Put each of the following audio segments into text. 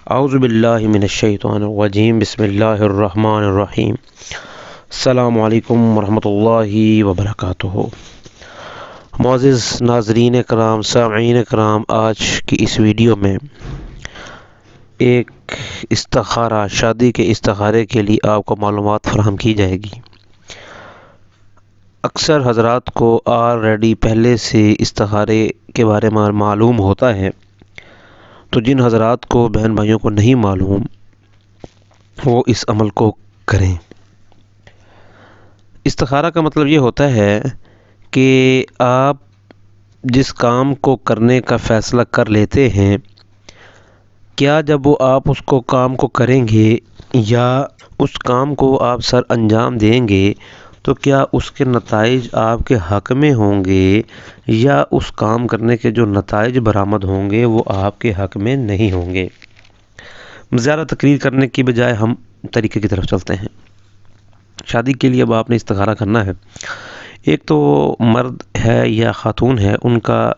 اعوذ باللہ من الشیطان الرجیم بسم اللہ الرحمن الرحیم السلام علیکم ورحمۃ اللہ وبرکاتہ۔ معزز ناظرین کرام، سامعین کرام، آج کی اس ویڈیو میں ایک استخارہ، شادی کے استخارے کے لیے آپ کو معلومات فراہم کی جائے گی۔ اکثر حضرات کو آلریڈی پہلے سے استخارے کے بارے میں معلوم ہوتا ہے، تو جن حضرات کو، بہن بھائیوں کو نہیں معلوم، وہ اس عمل کو کریں۔ استخارہ کا مطلب یہ ہوتا ہے کہ آپ جس کام کو کرنے کا فیصلہ کر لیتے ہیں، کیا جب وہ آپ اس کام کو کریں گے یا اس کام کو آپ سر انجام دیں گے تو کیا اس کے نتائج آپ کے حق میں ہوں گے، یا اس کام کرنے کے جو نتائج برآمد ہوں گے وہ آپ کے حق میں نہیں ہوں گے۔ زیادہ تقریر کرنے کی بجائے ہم طریقے کی طرف چلتے ہیں۔ شادی کے لیے اب آپ نے استخارہ کرنا ہے۔ ایک تو مرد ہے یا خاتون ہے، ان کا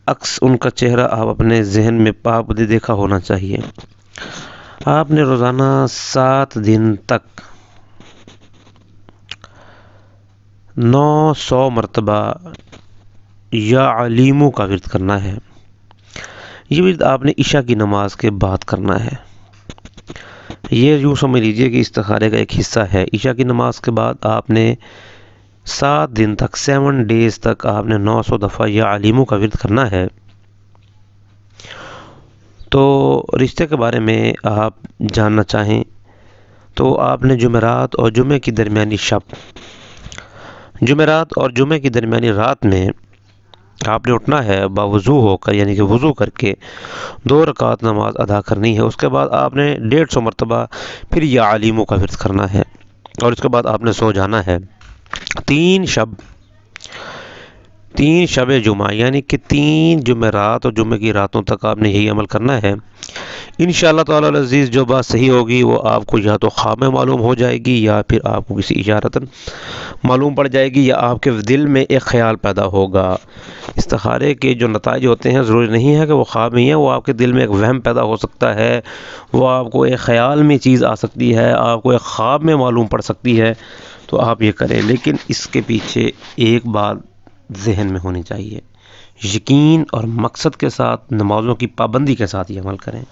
عکس، ان کا چہرہ آپ اپنے ذہن میں دیکھا ہونا چاہیے۔ آپ نے روزانہ 7 دن تک 900 مرتبہ یا علیمو کا ورد کرنا ہے۔ یہ ورد آپ نے عشاء کی نماز کے بعد کرنا ہے۔ یہ یوں سمجھ لیجئے کہ استخارے کا ایک حصہ ہے۔ عشاء کی نماز کے بعد آپ نے 7 دن تک، 7 ڈیز تک آپ نے 900 دفعہ یا علیمو کا ورد کرنا ہے۔ تو رشتے کے بارے میں آپ جاننا چاہیں تو آپ نے جمعرات اور جمعے کی درمیانی جمعرات اور جمعے کی درمیانی رات میں آپ نے اٹھنا ہے، باوضو ہو کر، یعنی کہ وضو کر کے 2 رکعت نماز ادا کرنی ہے۔ اس کے بعد آپ نے 150 مرتبہ پھر یا علیمو کا ورد کرنا ہے، اور اس کے بعد آپ نے سو جانا ہے۔ 3 شب جمعہ، یعنی کہ 3 جمعرات اور جمعے کی راتوں تک آپ نے یہی عمل کرنا ہے۔ انشاءاللہ تعالی العزیز جو بات صحیح ہوگی وہ آپ کو یا تو خواب میں معلوم ہو جائے گی، یا پھر آپ کو کسی اشارتاً معلوم پڑ جائے گی، یا آپ کے دل میں ایک خیال پیدا ہوگا۔ استخارے کے جو نتائج ہوتے ہیں ضروری نہیں ہے کہ وہ خواب میں ہی ہیں، وہ آپ کے دل میں ایک وہم پیدا ہو سکتا ہے، وہ آپ کو ایک خیال میں چیز آ سکتی ہے، آپ کو ایک خواب میں معلوم پڑ سکتی ہے، تو آپ یہ کریں۔ لیکن اس کے پیچھے ایک بات ذہن میں ہونی چاہیے، یقین اور مقصد کے ساتھ، نمازوں کی پابندی کے ساتھ یہ عمل کریں۔